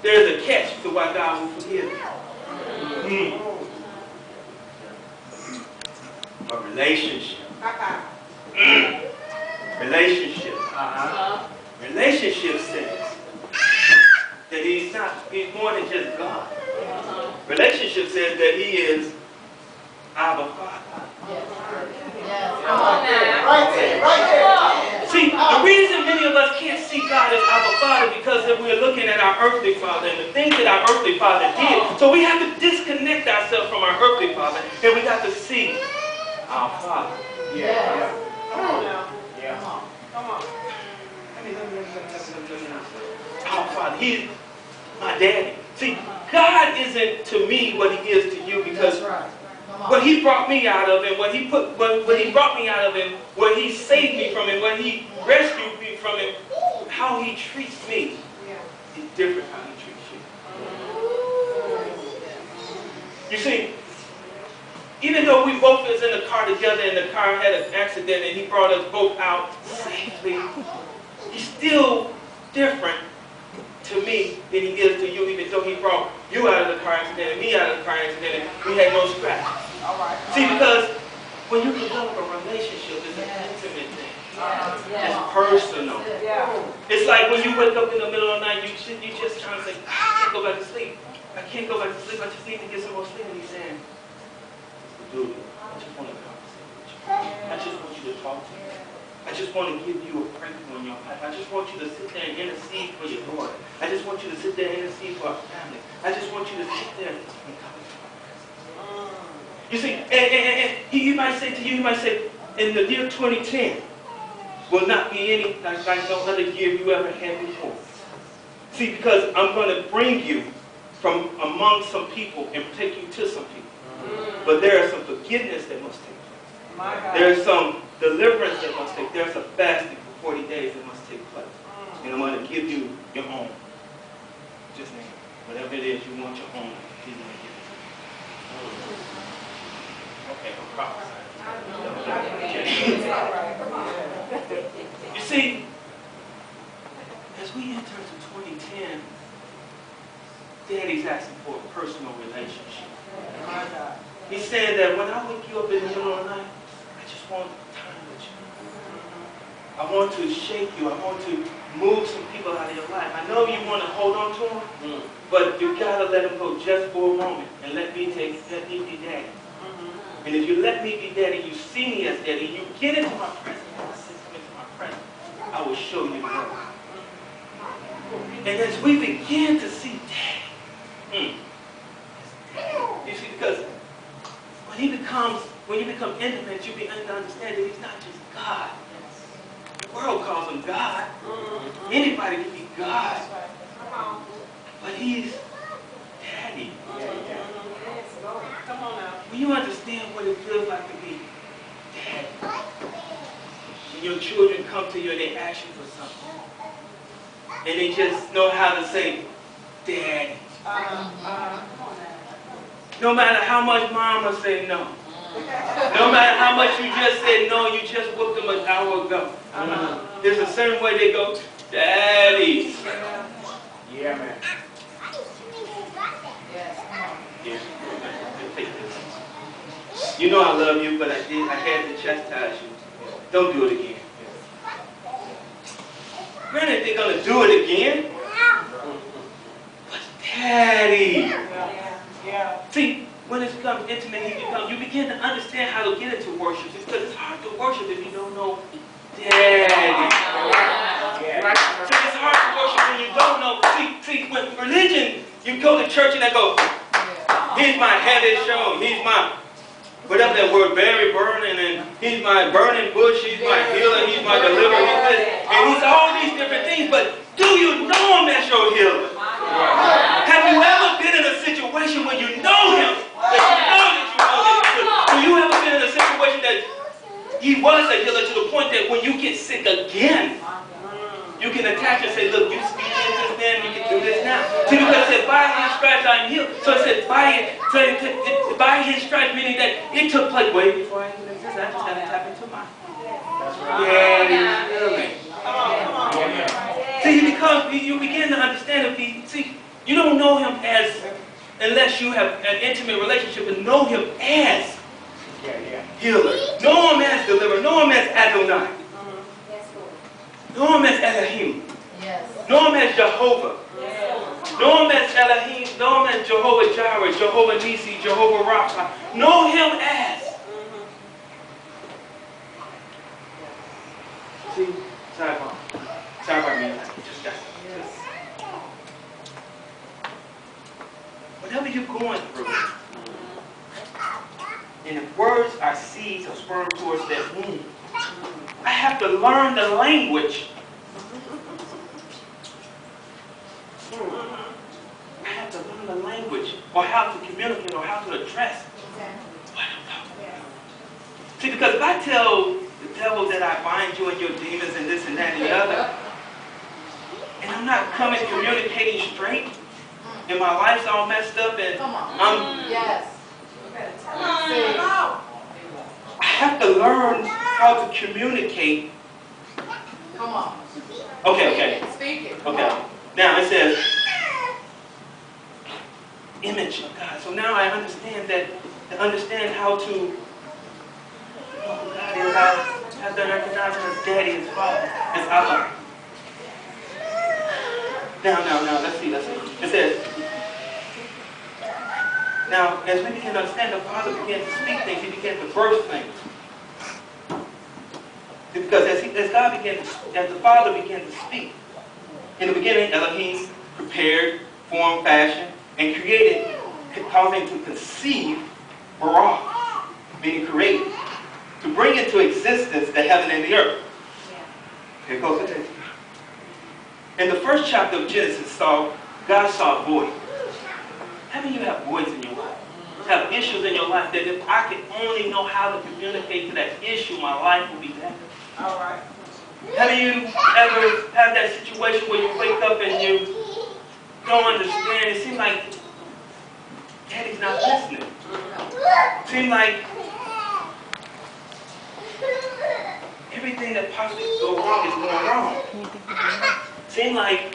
there's a catch to why God will forgive you. A relationship. Relationship. Relationship says that he's more than just God. Relationship says that he is our Father. Right there. See, the reason many of us can't see God as our Father because we're looking at our earthly father and the things that our earthly father did. So we have to disconnect ourselves from our earthly father and we got to see our Father. Yeah. Come on now. Yeah. Come on. Our Father. He's my daddy. See, God isn't to me what he is to you because what he brought me out of and what he brought me out of and what he saved me from and what he rescued me from and how he treats me is different how he treats you. You see, even though we both was in the car together and the car had an accident and he brought us both out safely, he's still different to me than he is to you, even though he brought you out of the car accident and me out of the car accident and we had no scratches. See, because when you develop a relationship, it's an intimate thing. It's personal. It's like when you wake up in the middle of the night, you just trying to say, I can't go back to sleep. I can't go back to sleep. I just need to get some more sleep. And he's saying, dude, I just want to conversate with you. I just want you to talk to me. I just want to give you a breakthrough in your life. I just want you to sit there and intercede for your daughter. I just want you to sit there and intercede for our family. I just want you to sit there and come into my presence. You see, and he might say to you, he might say, in the year 2010 will not be any like no other year you ever had before. See, because I'm going to bring you from among some people and take you to some people. But there is some forgiveness that must take place. There is some deliverance that must take. There's a fasting for 40 days that must take place. And I'm going to give you your own. Just name it. Whatever it is you want your own. He's going to give it to you. Okay, I'm prophesying. You see, as we enter into 2010, Daddy's asking for a personal relationship. He's saying that when I wake you up in the middle of the night, I just want time with you. I want to shake you. I want to move some people out of your life. I know you want to hold on to them, but you got to let them go just for a moment and let me be daddy. And if you let me be daddy, you see me as daddy, you get into my presence, and I sit into my presence, I will show you the way. And as we begin to see daddy, you see, because when you become intimate, you begin to understand that he's not just God. The world calls him God. Anybody can be God. But he's daddy. Come on now. When you understand what it feels like to be daddy, when your children come to you and they ask you for something, and they just know how to say, daddy. No matter how much mama said no. No matter how much you just said no, you just whooped them an hour ago. There's a certain way they go, daddy. Yeah, man. Yeah. You know I love you, but I had to chastise you. Don't do it again. Granted, they're going to do it again. But daddy. See, when it becomes intimate, you begin to understand how to get into worship. Because it's hard to worship if you don't know daddy. So it's hard to worship when you don't know. See, when religion, you go to church and they go, he's my headed show, he's my, whatever that word, berry burning, and he's my burning bush, he's my healer, he's my deliverer, he's this, and he's all these different things, but do you know him as your healer? Have you ever been in a situation where you know him, that you know that you know that he's good? Have you ever been in a situation that he was a healer to the point that when you get sick again, you can attach and say, look, you speak this then, you can do this now. See, because it said, by his stripes I am healed. So it said, by his stripes, meaning that it took place way before I even existed. I just had to tap into mine. That's right. Yeah, he's healing. Come on. See, because you begin to understand it. See, you know don't know him as, unless you have an intimate relationship, and know him as healer. Know him as deliverer. Know him as Adonai. Know him as Elohim. Know him as Jehovah. Know him as Elohim. Know him as Jehovah Jireh, Jehovah Nisi, Jehovah Rapha. Know him as. See, sorry about me. Whatever you're going through, and if words are seeds or sperm towards that womb, I have to learn the language. I have to learn the language, or how to communicate, or how to address what I'm talking about. See, because if I tell the devil that I bind you and your demons and this and that and the other, and I'm not coming communicating straight, and my life's all messed up, and I have to learn how to communicate. Come on. Okay. Speak it. Okay. Now it says image of God. So now I understand that, to understand how to know who God is, I have to recognize him as Daddy, as Father, as Abba. Now, let's see. It says, now, as we begin to understand, the Father began to speak things. He began to birth things. Because as the Father began to speak, in the beginning, Elohim prepared, formed, fashioned, and created, causing to conceive, bara, meaning created, to bring into existence the heaven and the earth. Here goes the text. In the first chapter of Genesis, God saw a void. How many of you have voids in your life? Have issues in your life that if I could only know how to communicate to that issue, my life will be better? All right. Have you ever had that situation where you wake up and you don't understand? It seems like Daddy's not listening. It seems like everything that possibly could go wrong is going wrong. It seems like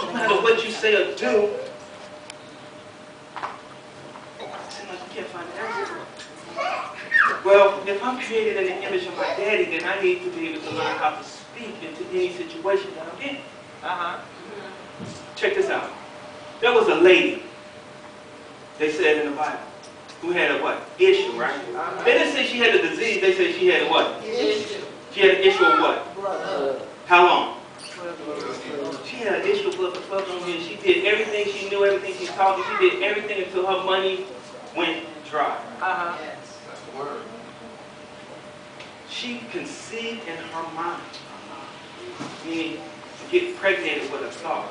no matter what you say or do, it seems like you can't find the answer. Well, if I'm created in the image of my Daddy, then I need to be able to learn how to speak into any situation that I'm in. Check this out. There was a lady, they said in the Bible, who had a what? Issue, right? They didn't say she had a disease, they said she had a what? Issue. She had an issue of what? Blood. How long? She had an issue of blood for 12 years. She did everything she knew, everything she taught. She did everything until her money went dry. Yes. She conceived in her mind, meaning to get pregnant with a thought,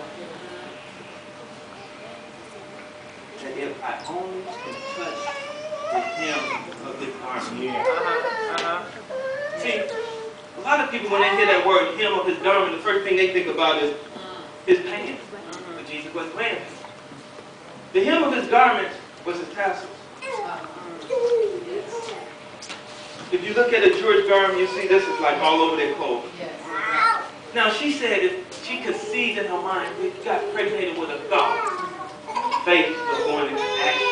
that if I only can touch the hem of his garment. See, a lot of people, when they hear that word, hem of his garment, the first thing they think about is his pants. But Jesus wasn't wearing pants. The hem of his garment was his tassels. If you look at a Jewish garment, you see this is like all over their clothes. Yes. Now she said if she conceived in her mind, if she got pregnant with a thought, faith was going into action.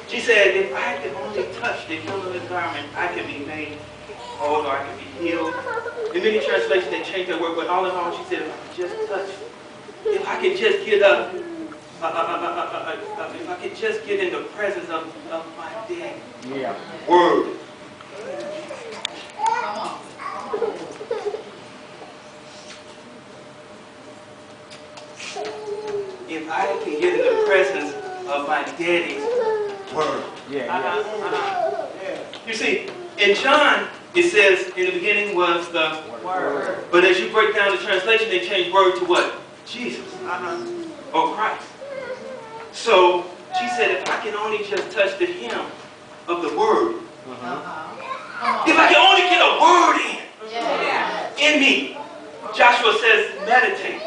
She said if I could only touch the hem of his garment, I could be made whole, or I could be healed. In many translations they changed that word, but all in all she said if I could just touch, if I could just get up, if I could just get in the presence of my Daddy. Word. Come on. If I can get in the presence of my Daddy's word. You see, in John, it says in the beginning was the Word. But as you break down the translation, they change word to what? Jesus. Or Christ. So she said, if I can only just touch the hem of the word, if I can only get a word in me. Joshua says, meditate.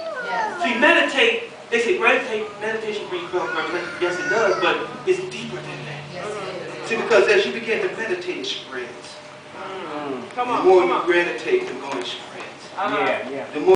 See, meditate, they say meditation brings revelation. Yes, it does, but it's deeper than that. See, because as you begin to meditate, it spreads. The more you meditate, the more it spreads. The more